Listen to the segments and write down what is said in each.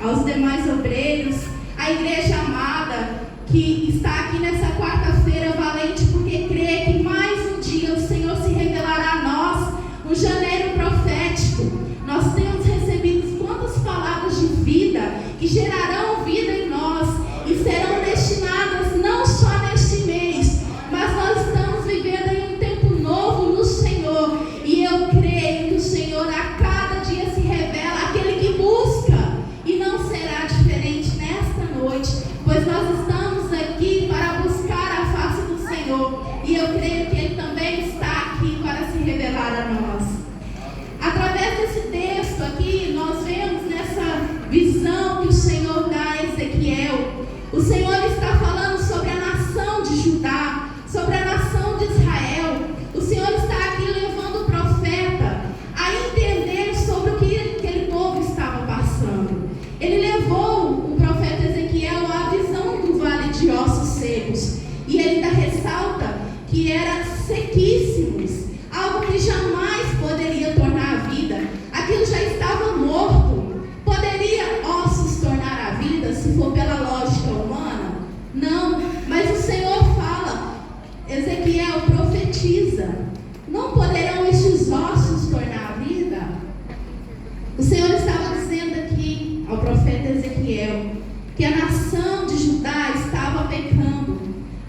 aos demais obreiros, à igreja amada que está aqui nessa quarta-feira valente, porque crê que mais um dia o Senhor se revelará a nós, um janeiro profético. Nós temos recebido quantas palavras de vida que gerarão vida em nós e serão destinadas não só neste mês, mas nós estamos vivendo em um tempo novo no Senhor, e eu creio que o Senhor a cada dia se revela aquele que busca, e não será diferente nesta noite, pois nós estamos aqui para buscar a face do Senhor, e eu creio que Ele também está aqui para se revelar a nós. Através desse texto aqui, nós vemos nessa visão que o Senhor dá a Ezequiel, o Senhor está falando sobre a nação de Judá, sobre a nação de Israel. O Senhor está aqui levando o profeta a entender sobre o que aquele povo estava passando. Ele levou o profeta Ezequiel à visão do vale de ossos secos, e ele ainda ressalta que eram sequíssimos, algo que jamais poderia tornar a vida. Aquilo já estava morto. Poderia ossos tornar a vida se for pela lógica humana? Não, mas o Senhor fala, Ezequiel profetiza, não poderão estes ossos tornar a vida? O Senhor estava dizendo aqui ao profeta Ezequiel que a nação de Judá estava pecando,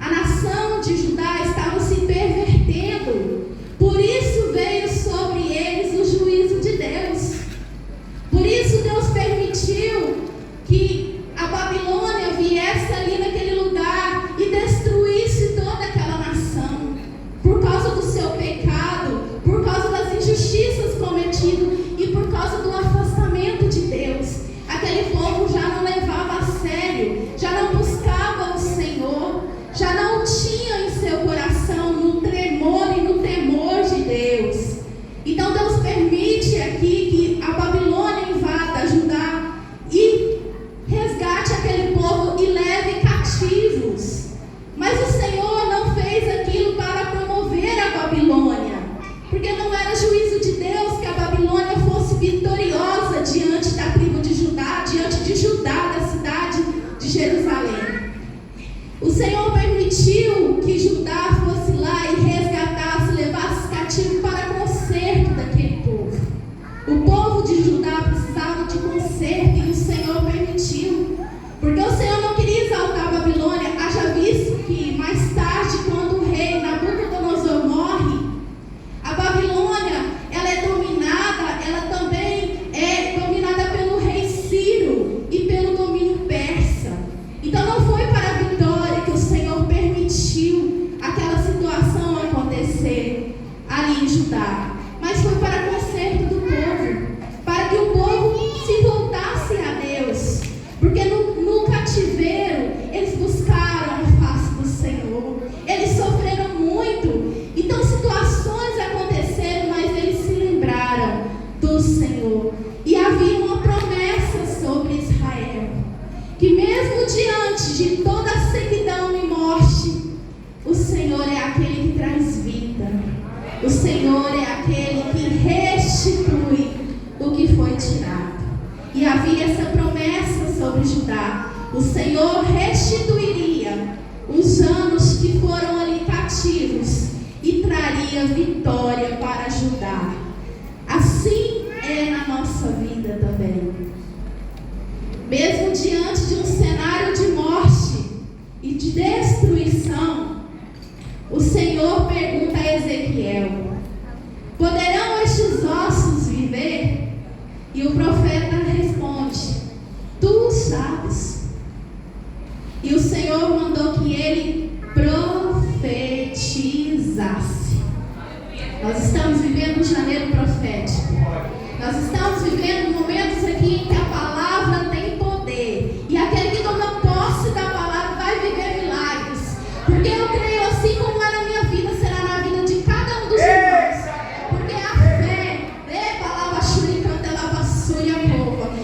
a nação de Judá estava se pervertendo, por isso veio sobre eles o juízo de Deus. Por isso Deus permitiu que a Babilônia viesse ali naquele lugar e destruísse toda aquela nação, por causa do seu pecado, por causa das injustiças cometidas e por causa do afastamento de Deus. Aquele povo já não levava a sério, já não buscava o Senhor, já não tinha em seu coração no tremor e no temor de Deus. Então Deus permite aqui que a Babilônia invada Judá e resgate aquele povo e leve cativos. Mas o Senhor não fez aquilo para promover a Babilônia, porque não era juízo de Deus que a Babilônia fosse vitoriosa diante da tribo de Judá, diante de Judá, da cidade de Jerusalém. O Senhor permitiu que Judá fosse lá e resgatasse, levasse cativo para conserto daquele povo. O povo de Judá precisava de conserto e o Senhor permitiu, porque o Senhor não queria exaltar a Babilônia. Haja visto que mais tarde, quando o rei Nabucodonosor morre, a Babilônia ela é dominada, ela também é dominada pelo rei Ciro e pelo domínio persa. Então não foi para a vitória que o Senhor permitiu aquela situação acontecer ali em Judá, mas foi para conserto do povo, para que o povo se voltasse a Deus, porque no cativeiro eles buscaram a face do Senhor, eles sofreram muito, então situações aconteceram, mas eles se lembraram do Senhor, e havia uma promessa sobre Israel, que mesmo diante de toda a sequidão e morte, o Senhor é aquele que traz vida, o Senhor é aquele que restitui o que foi tirado. E havia essa promessa sobre Judá: o Senhor restituiria os anos que foram ali cativos e traria vitória para Judá. Assim é na nossa vida também. Mesmo diante de um cenário de morte e de destruição, o Senhor pergunta a Ezequiel: poderão estes ossos viver? E o profeta responde: tu sabes. E o Senhor mandou que ele profetizasse. Nós estamos vivendo um janeiro profético. Nós estamos vivendo momentos aqui em que a palavra tem poder, e aquele que toma posse da palavra vai viver milagres, porque eu creio, assim como é na minha vida, será na vida de cada um dos irmãos, porque a fé,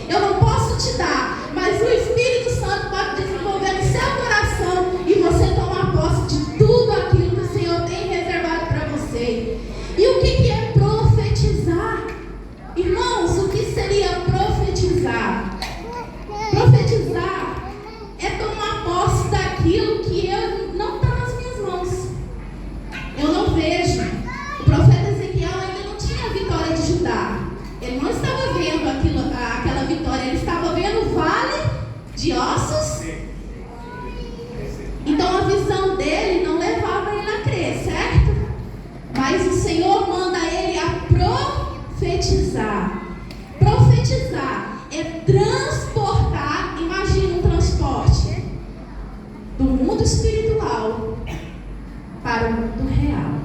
eu não posso te dar, mas o Espírito Santo pode desenvolver no seu coração e você tomar posse de tudo aquilo que o Senhor tem reservado para você. E o que é profetizar? Irmãos, o que seria profetizar? Ele não estava vendo aquela vitória, ele estava vendo o vale de ossos. Então a visão dele não levava ele a crer, certo? Mas o Senhor manda ele a profetizar. Profetizar é transportar, imagina um transporte do mundo espiritual para o mundo real.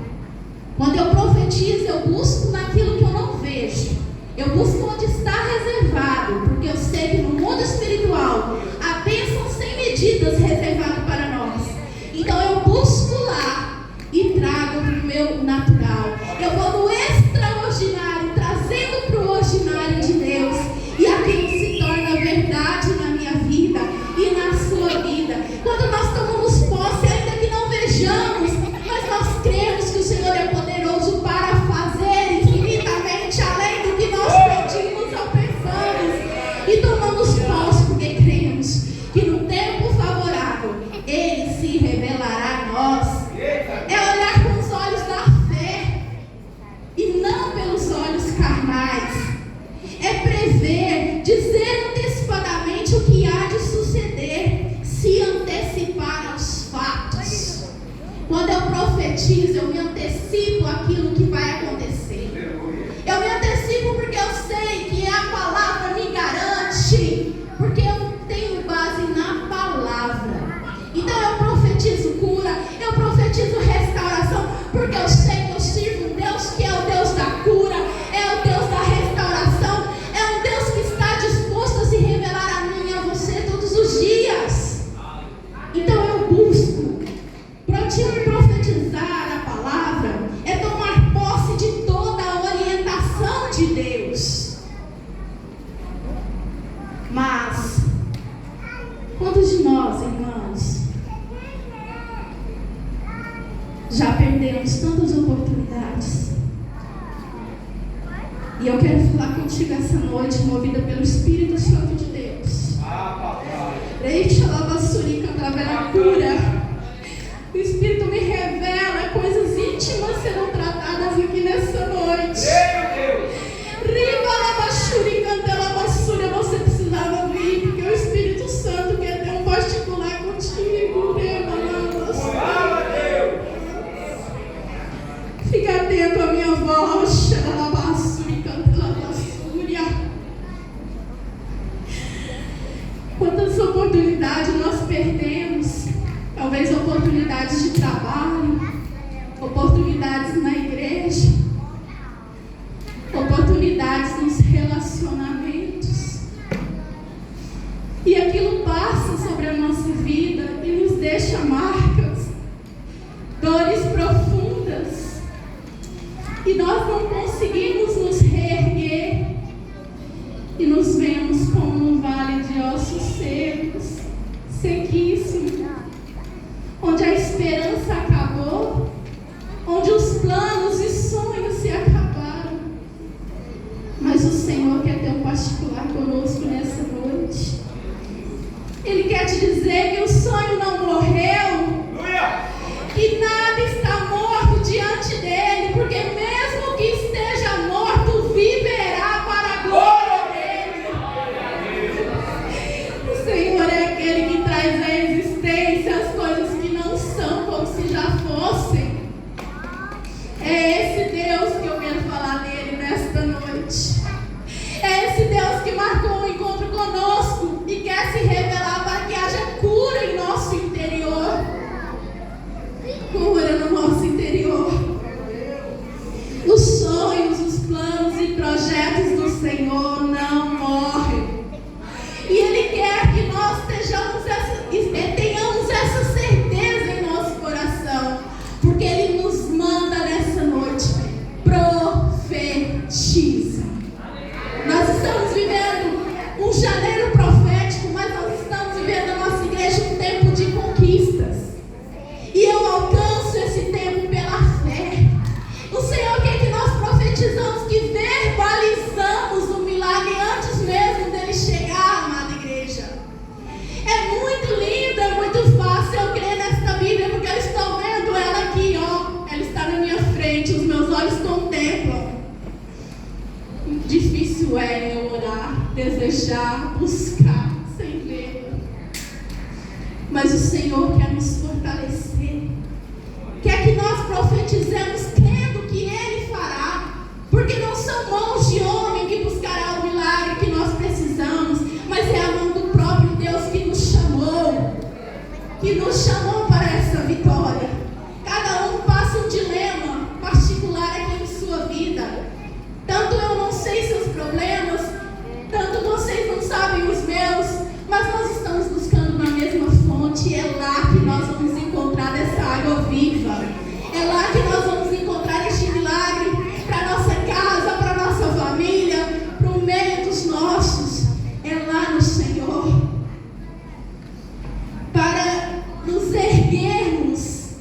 Quando eu profetizo, eu busco naquilo que eu não vejo. Eu busco onde está reservado, porque eu sei que no mundo espiritual há bênçãos sem medidas reservadas para nós. Então eu busco lá e trago para o meu natural. Eu vou no extraordinário, trazendo para o ordinário de Deus. E aquilo se torna verdade na minha vida e na sua vida. Quando nós tomamos posse, ainda que não vejamos, mas nós cremos que o Senhor é poderoso para fazer infinitamente além do que nós pedimos ou pensamos. E tomamos posse porque cremos que no tempo favorável Ele se revelará a nós. É olhar com os olhos da fé e não pelos olhos carnais. É prever, dizer antecipadamente o que há de suceder, se antecipar aos fatos. Quando eu profetizo, eu me antecipo àquilo que vai acontecer. Eu me antecipo porque eu sei que a palavra me garante, porque eu tenho base na palavra. Então eu profetizo cura, eu profetizo restauração, porque eu sei que eu sirvo um Deus que é o Deus da cura, é o Deus da restauração, é um Deus que está disposto a se revelar a mim e a você todos os dias. Então eu busco profetizar a palavra, é tomar posse de toda a orientação de Deus. Mas quantos de nós, irmãos, já perdemos tantas oportunidades? E eu quero falar contigo essa noite, movida pelo Espírito Santo de Deus. Deixa a lavassurica através cura. O Espírito me revela coisas íntimas serão tratadas aqui nessa noite. Riba lavassurica ante lavassura, você precisava vir, porque o Espírito Santo quer ter um particular contigo. Fica atento à minha voz. Quantas oportunidades nós perdemos? Talvez oportunidades de trabalho, oportunidades na igreja, oportunidades nos relacionamentos. E aquilo passa sobre a nossa vida e nos deixa marcas, dores profundas. E nós não conseguimos nos reerguer. E nos vemos como um vale de ossos secos, sequíssimo, onde a esperança acabou, onde os planos e sonhos se acabaram. Mas o Senhor quer ter um particular conosco nessa noite. Ele quer te dizer que o sonho não morreu, que nada está morto diante dele, porque mesmo que esteja morto, viverá para a glória. O Senhor é aquele que traz à existência as coisas que não são como se já fossem. É esse Deus que eu quero falar dele nesta noite. É esse Deus que marcou um encontro conosco e quer se revelar para que haja cura em nosso interior. Difícil é eu orar, desejar, buscar, sem ver. Mas o Senhor quer nos fortalecer. Quer que nós profetizemos crendo que Ele fará. Porque não são mãos de homem que buscará o milagre que nós precisamos, mas é a mão do próprio Deus que nos chamou. Que nos chamou para essa vitória. Cada um passa um dilema particular aqui em sua vida. Tanto eu não sei seus problemas, tanto vocês não sabem os meus, mas nós estamos buscando na mesma fonte. É lá que nós vamos encontrar essa água viva. É lá que nós vamos encontrar este milagre para nossa casa, para nossa família, para o meio dos nossos. É lá no Senhor. Para nos erguermos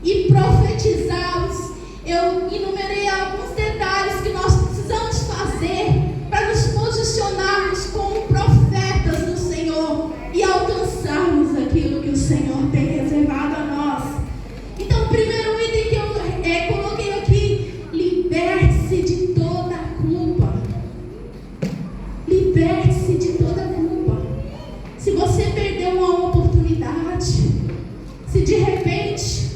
e profetizarmos, eu enumerei alguns detalhes que nós precisamos fazer para nos posicionarmos como profetas do Senhor e alcançarmos aquilo que o Senhor tem reservado a nós. Então, o primeiro item que eu coloquei aqui: liberte-se de toda culpa. Liberte-se de toda culpa. Se você perdeu uma oportunidade, se de repente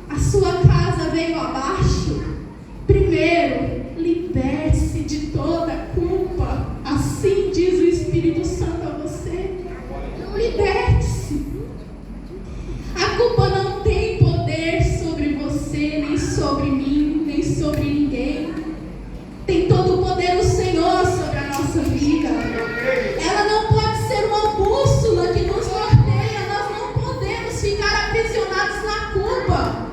a sua casa veio abaixo, primeiro, liberte-se de toda culpa. Assim diz o Espírito Santo a você. Liberte-se. A culpa não tem poder sobre você, nem sobre mim, nem sobre ninguém. Tem todo o poder do Senhor sobre a nossa vida. Ela não pode ser uma bússola que nos norteia. Nós não podemos ficar aprisionados na culpa.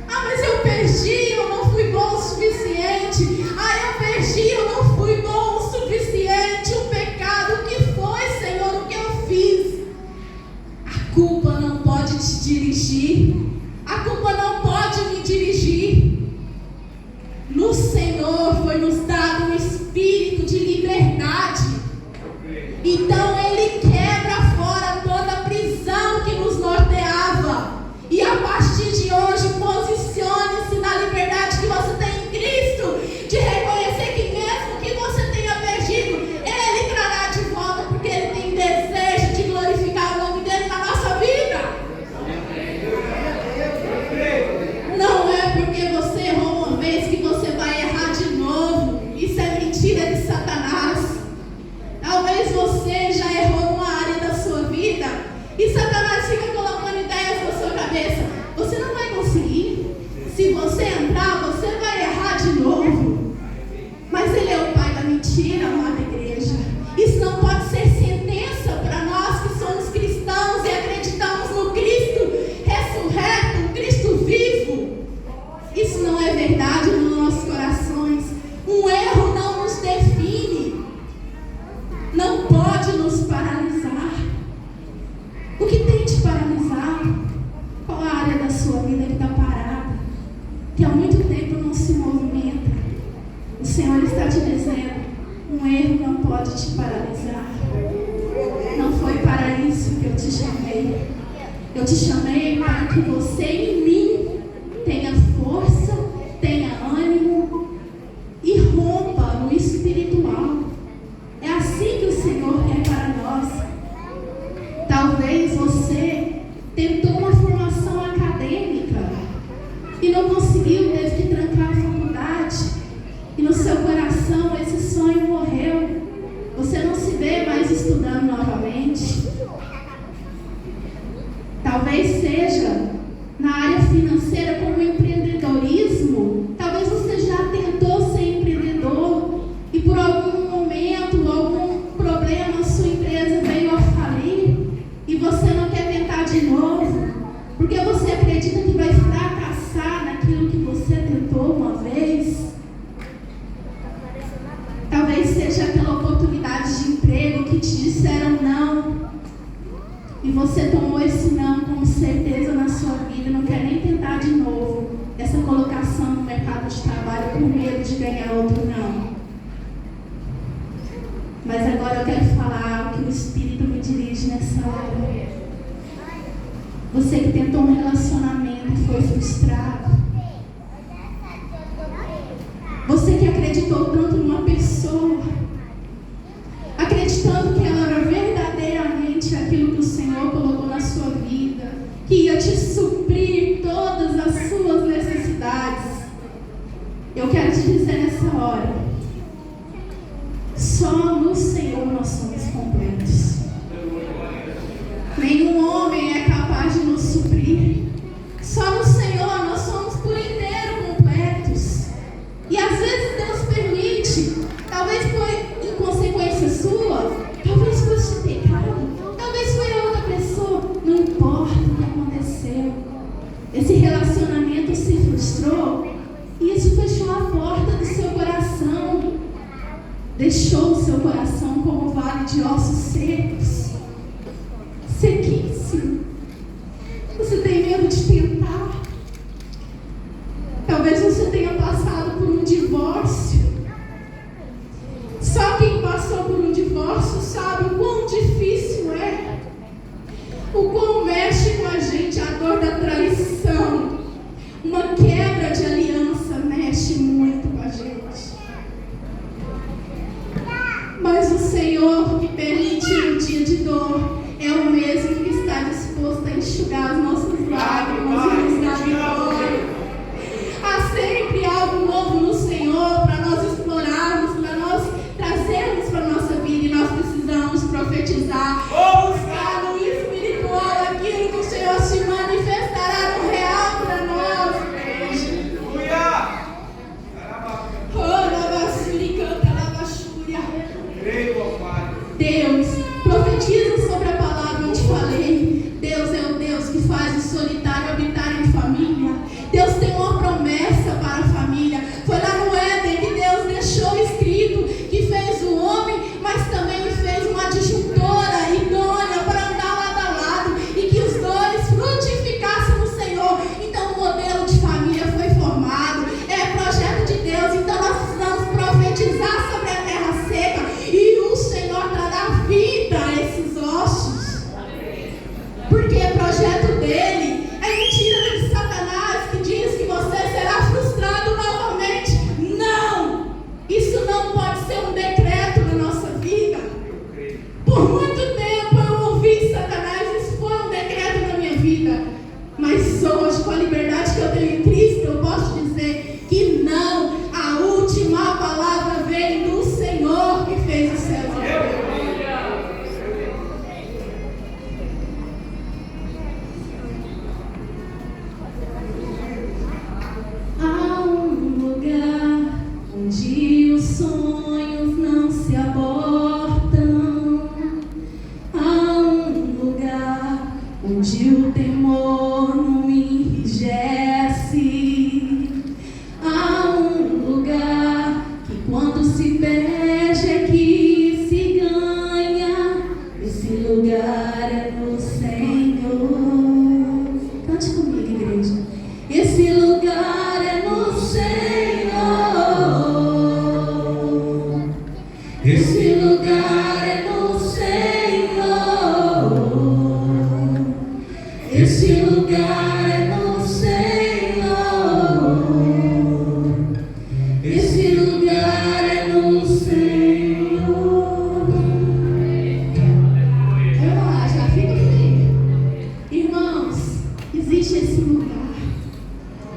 Ah, mas eu perdi, eu não fui bom o suficiente. Ah, eu perdi, eu não fui bom o suficiente. O pecado, o que foi, Senhor, o que eu fiz? A culpa não pode te dirigir. A culpa não pode me dirigir. No Senhor foi nos dado um espírito de liberdade. Então Ele quebra fora toda a prisão que nos norteava. E a partir de hoje, posicione-se na liberdade que você tem em Cristo, de reconhecer que mesmo que você tenha perdido, Ele trará de volta, porque Ele tem desejo de glorificar o nome dEle na nossa vida. Não é porque você errou uma vez que você vai errar de novo. Isso é mentira de Satanás. Talvez você já errou numa área da sua vida e Satanás fica colocando ideias na sua cabeça. Você não vai conseguir. Se você entrar, você vai errar de novo. Mas ele é o pai da mentira, amada igreja. Isso não pode ser sentença para nós que somos cristãos e acreditamos no Cristo ressurreto, no Cristo vivo. Isso não é verdade nos nossos corações. Um erro não nos define. Não pode nos paralisar. O que tem te paralisado? Qual a área da sua vida que está parada? Que há muito tempo não se movimenta. O Senhor está te dizendo: um erro não pode te paralisar. Não foi para isso que eu te chamei. Eu te chamei para que você em mim tenha força, tenha ânimo e rompa no espiritual. É assim que o Senhor quer para nós. Talvez você tentou uma formação acadêmica e não conseguiu, teve que trancar a faculdade, e no seu coração esse sonho morreu. Você não se vê mais estudando novamente. Talvez seja na área financeira, como empreendedorismo. Talvez você já tentou ser empreendedor e por algum momento, algum problema, sua empresa veio a falir e você não quer tentar de novo, porque você acredita que vai fracassar naquilo que você tentou uma vez. Talvez seja aquela oportunidade de emprego que te disseram não e você tomou esse não como certeza na sua vida e não quer nem tentar de novo essa colocação no mercado de trabalho com medo de ganhar outro não. Mas agora eu quero falar o que o Espírito me dirige nessa hora. Você que tentou um relacionamento e foi frustrado. Você que acreditou tanto numa pessoa Só no Senhor nós somos completos. Nenhum homem é capaz de nos suprir. Só no Senhor nós somos por inteiro completos. E às vezes Deus permite, talvez foi inconsequência sua, talvez fosse pecado, talvez foi a outra pessoa, não importa o que aconteceu. Esse relacionamento se frustrou e isso fechou a porta do seu coração, deixou o seu coração como um vale de ossos secos, sequíssimo. Você tem medo de tentar. Talvez você tenha passado por um divórcio. Só quem passou por um divórcio sabe o quão difícil é, o quão mexe com a gente a dor da traição. Uma quebra de aliança mexe muito com a gente. Mas o Senhor que permite um dia de dor é o mesmo que está disposto a enxugar as nossas lágrimas e nos dar vitória. Há sempre algo novo no Senhor para nós explorarmos, para nós trazermos para a nossa vida, e nós precisamos profetizar, buscar no espiritual aquilo que o Senhor se manifestará no real para nós, igreja. Deus, profetiza sobre a palavra que eu te falei. Deus é o Deus que faz o solitário habitar em família. Deus tem uma promessa para a família. Foi lá no Éden que Deus deixou escrito que fez o homem, mas também fez uma adjuntora idônea para andar lado a lado e que os dois frutificassem no Senhor. Então o modelo de família foi formado. É projeto de Deus. Então nós precisamos profetizar sobre a terra seca e o Senhor trará vida a esses ossos. Porque é projeto dele. É mentira de Satanás que diz que você será frustrado novamente. Não! Isso não pode ser um decreto na nossa vida. Por muito tempo eu ouvi Satanás, isso foi um decreto na minha vida. Mas hoje, com a liberdade que eu tenho em Cristo, eu posso dizer que não. A última palavra vem do Senhor que fez o céu. Há um lugar onde os sonhos não se abortam. Há um lugar onde o temor não enrijece. Há um lugar que quando se perde é que se ganha. Esse lugar é no Senhor. Cante comigo, igreja. Esse lugar é no Senhor. Esse lugar é no Senhor. Esse lugar é no Senhor. Esse lugar é no Senhor. Vamos lá, já fica comigo. Irmãos, existe esse lugar.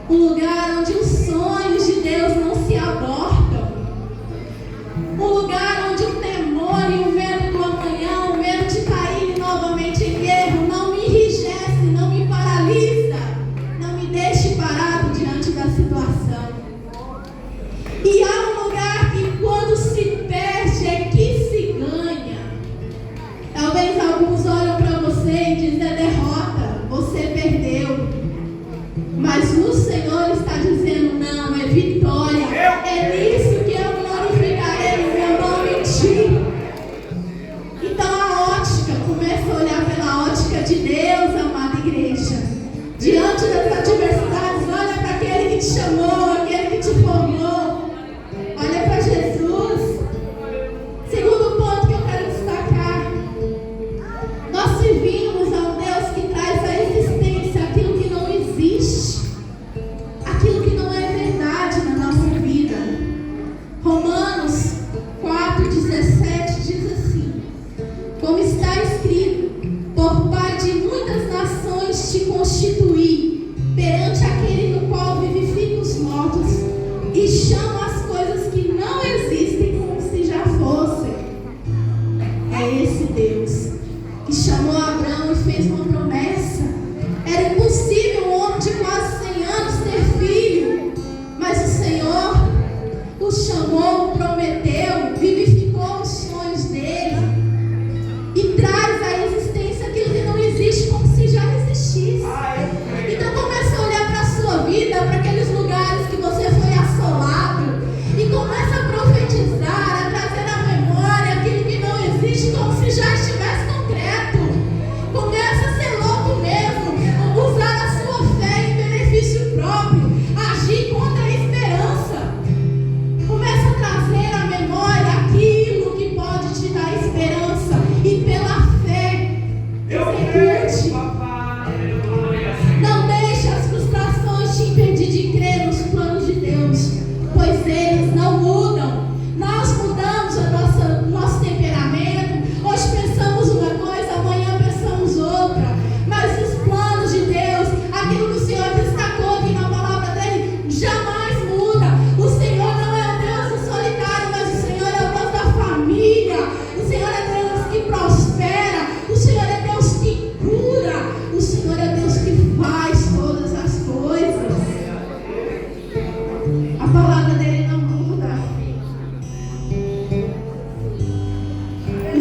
Um lugar onde os sonhos de Deus não se abortam. Um lugar onde o temor e o medo do amanhã, o medo de cair novamente em erro, não me enrijece, não me paralisa, não me deixe parado diante da situação. E há um lugar que quando se perde é que se ganha. Talvez alguns olham para você e dizem: é derrota, você perdeu. Mas o Senhor está dizendo: não, é vitória. É nisso que eu glorificarei o meu nome em ti. Então a ótica, começa a olhar pela ótica de Deus, amada igreja. Diante das adversidades, olha para aquele que te chamou, aquele que te formou. Olha para Jesus. Segundo ponto que eu quero destacar: nós servimos a um Deus que traz à existência aquilo que não existe, aquilo que não é verdade na nossa vida. Romanos 4,17 diz assim: como está escrito, por Pai de muitas nações te constituí, perante aquele no qual vivifica os mortos, e chama as coisas que não existem como se já fossem.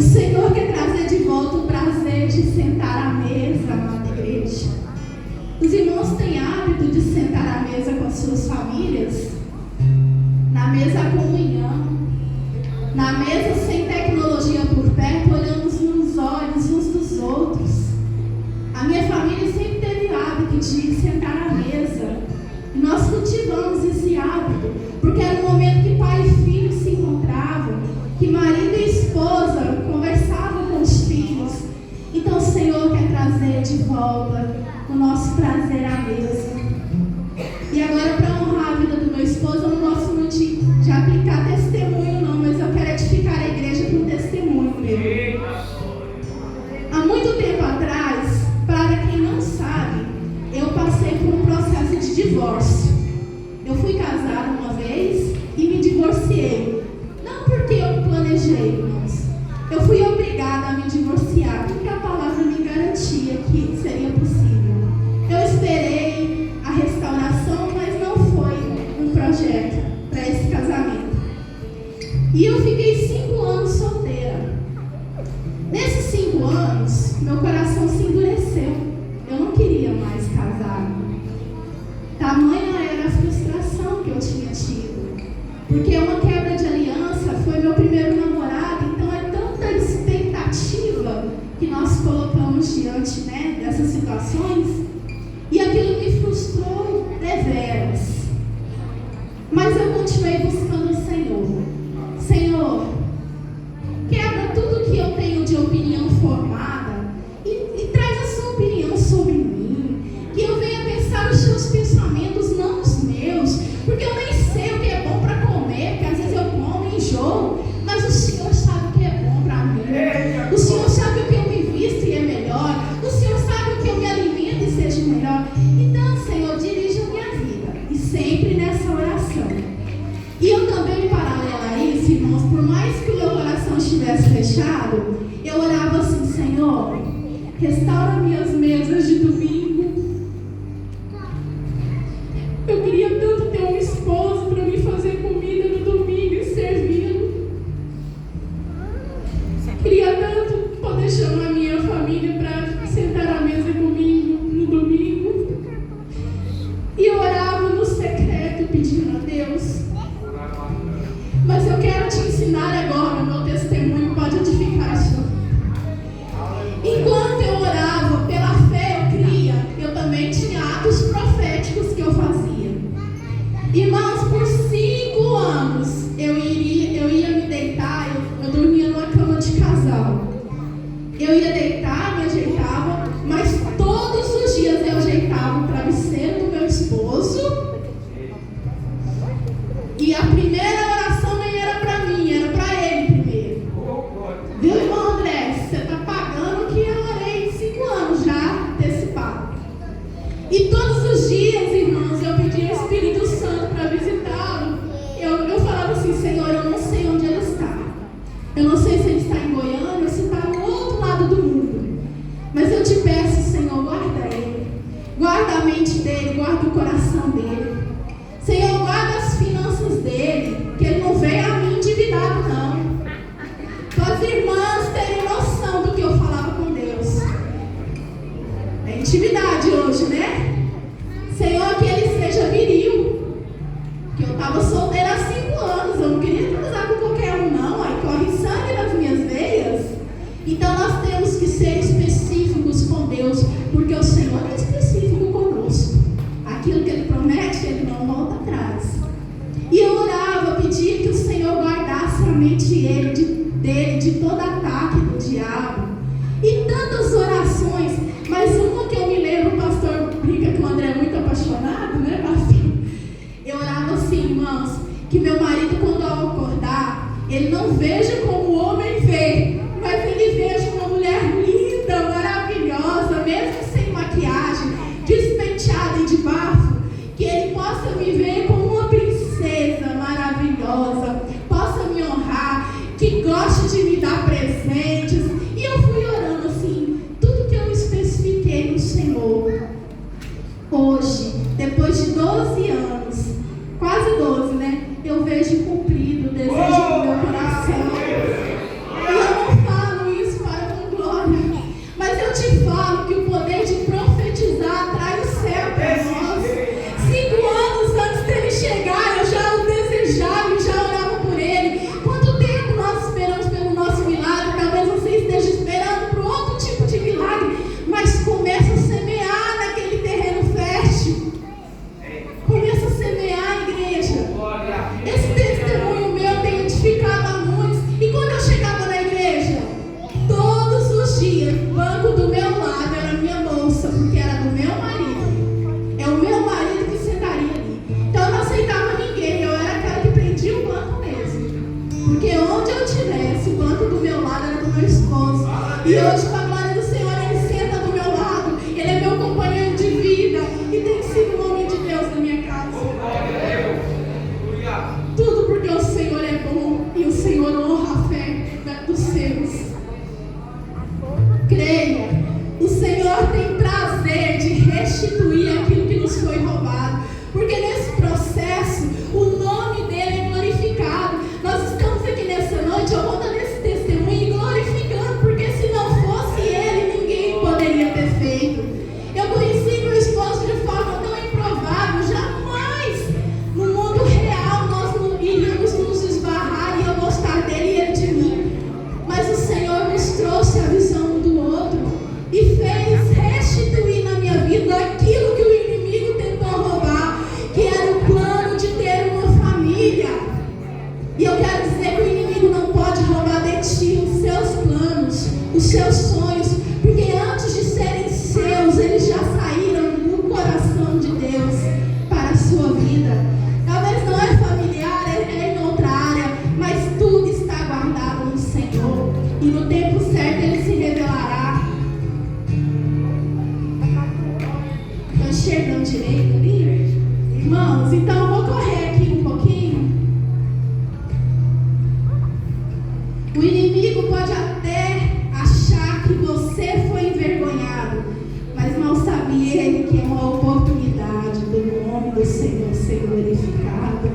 O Senhor quer trazer de volta o prazer de sentar à mesa, amada igreja. Os irmãos têm hábito de sentar à mesa com as suas famílias? Na mesa a comunhão, na mesa sem tecnologia por perto, olhando nos olhos uns dos outros. A minha família sempre teve o hábito de sentar à mesa. E nós cultivamos esse hábito, porque era um momento que pai e filho se encontravam, que marido e esposa conversavam com os filhos. Então o Senhor quer trazer de volta o nosso prazer à mesa. E agora, para honrar a vida do meu esposo, eu não gosto muito de aplicar testemunho não, mas eu quero edificar a igreja com testemunho meu. Há muito tempo atrás, para quem não sabe, eu passei por um processo de divórcio. Eu fui casada uma vez e me divorciei. Não porque eu planejei, irmãos. Eu fui obrigada a me divorciar, porque a palavra me garantia que seria possível. Eu esperei a restauração, mas não foi um projeto para esse casamento. E eu fiquei 5 anos solteira. Nesses 5 anos, meu coração se endureceu. Eu não queria mais casar. Tamanha era a frustração que eu tinha tido. Porque uma quebra de aliança foi meu primeiro namorado, então é tanta expectativa que nós colocamos diante, dessas situações. E aquilo me frustrou deveras. Mas eu continuei buscando o Senhor. Senhor, quebra tudo que eu tenho de opinião formada e traz a sua opinião sobre mim. Que eu venha pensar os seus pensamentos, não os meus. Porque eu nem sei o que é bom para comer, porque às vezes eu como e enjoo. Mas o Senhor sabe o que é bom para mim. O Senhor sabe o que eu me visto e é melhor. O Senhor sabe o que eu me alimento e seja melhor. Então, Senhor, dirija a minha vida. E sempre nessa oração. E eu também, paralelo a isso, irmãos, por mais que o meu coração estivesse fechado, eu orava assim: Senhor, restaura minhas mesas de domingo. Eu queria tanto ter um esposo para me fazer comida no domingo e servindo. Queria tanto poder chamar a minha família para sentar à mesa comigo no domingo. E eu orava no secreto pedindo a Deus. Mas eu quero te ensinar agora, o meu testemunho pode edificar a sua vida. Enquanto eu orava, pela fé eu cria, eu também tinha atos proféticos que eu fazia. Irmãos, por 5 anos eu ia me deitar, eu dormia numa cama de casal. Eu ia deitar, me ajeitava, mas todos os dias eu ajeitava o travesseiro do meu esposo. E a primeira oração nem era para mim, era para ele primeiro. Viu, irmão André? Você está pagando o que eu orei 5 anos já antecipado. E todos os dias, irmãos, eu pedia ao Espírito Santo para visitá-lo. Eu falava assim: Senhor, eu não sei onde ele está. Eu não sei se ele está em Goiânia ou se está no outro lado do mundo. Mas eu te peço, Senhor, guarda ele. Guarda a mente dele, guarda o coração dele. Senhor, guarda as finanças dele, que ele não veio a mim endividado, não. Para as irmãs terem noção do que eu falava com Deus. É intimidade hoje, né? Senhor, que ele seja viril. Que eu estava solteira há 5 anos, eu não queria casar com qualquer um, não. Aí corre sangue nas minhas veias. Então nós temos que ser específicos com Deus, porque o Senhor é específico conosco. Aquilo que ele promete, ele não volta atrás. E eu orava, pedia que o Senhor guardasse a mente dele de todo ataque do diabo. E tantas orações, mas uma que eu me lembro, o pastor brinca que o André é muito apaixonado, né, pastor? Eu orava assim, irmãos, que meu marido, quando ao acordar, ele não veja como o homem vê, mas ele veja uma mulher linda, maravilhosa, mesmo sem maquiagem, despenteada e de bafo, que ele possa me ver como uma princesa maravilhosa, possa me honrar, que goste de me dar presentes. E eu fui orando assim, tudo que eu especifiquei no Senhor. Hoje, depois de 12 anos, quase 12, eu vejo cumprido o desejo do meu coração. E eu não falo E hoje, com a glória do Senhor, Ele senta do meu lado. Ele é meu companheiro de vida e tem sido o homem de Deus na minha casa. Tudo porque o Senhor é bom e o Senhor honra a fé dos seus. Creia, o Senhor tem prazer de restituir aquilo que nos foi roubado, porque nesse processo o nome dele é glorificado. Nós estamos aqui nessa noite, eu contando esse testemunho e glorificando, porque se não fosse ele, ninguém poderia ter feito. Eu conheci meu esposo de forma tão improvável, jamais no mundo real nós não iríamos nos esbarrar e eu gostar dele e ele de mim. Mas o Senhor nos trouxe a visão um do outro e fez restituir na minha vida aquilo que o inimigo tentou roubar, que era o plano de ter uma família. E eu quero dizer que o inimigo não pode roubar de ti os seus planos, os seus sonhos, porque antes de serem seus, eles já saíram do coração de Deus para a sua vida. Talvez não é familiar, é em outra área, mas tudo está guardado no Senhor. E no tempo certo Ele se revelará. Estou enxergando direito ali? Irmãos, então eu vou correr aqui um pouquinho. O inimigo pode até achar que você foi envergonhado, mas não sabia ele que é uma oportunidade do nome do Senhor ser glorificado.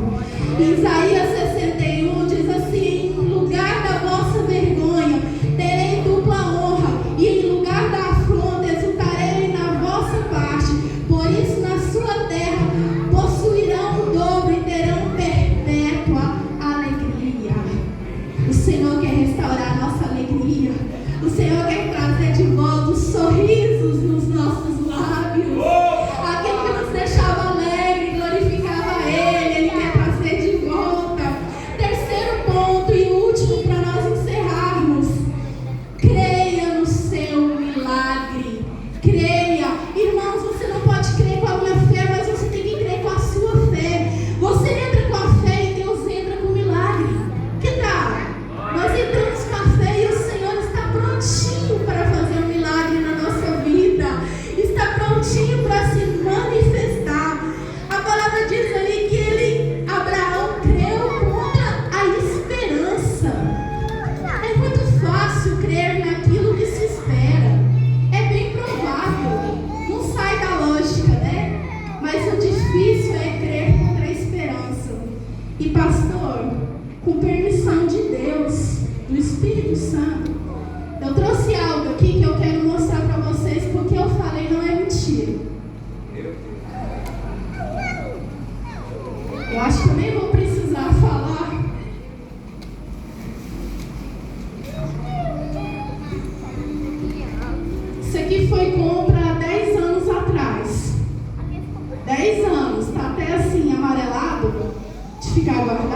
Isaías 61 diz assim: em lugar da vossa vergonha terei dupla honra, e em lugar da afronta exultarei na vossa parte. Por isso na sua terra possuirão o dobro e terão perpétua alegria. O Senhor quer restaurar a nossa alegria. O Senhor quer trazer de volta os sorrisos nos nossos lábios. Aquilo que nos deixava alegre, glorificava Ele. Ele quer trazer de volta. Terceiro ponto e último para nós encerrarmos: creia no seu milagre. Creia. Irmãos, você não pode crer com a minha fé, mas você tem que crer com a sua fé. Você entra com a fé e Deus entra com o milagre. Que tal? Nós entramos com a fé e o Senhor está prontinho para fazer um milagre na nossa vida. Está prontinho para se manifestar. A palavra diz ali que Abraão creu contra a esperança. É muito fácil crer naquilo que se espera. É bem provável. Não sai da lógica, né? Mas o difícil é crer contra a esperança. E pastor, com permissão de Deus, do Espírito Santo, eu trouxe algo aqui que eu quero mostrar para vocês, porque eu falei não é mentira. Eu acho que eu nem vou precisar falar. Isso aqui foi compra há 10 anos atrás. 10 anos, tá até assim amarelado, de ficar guardado.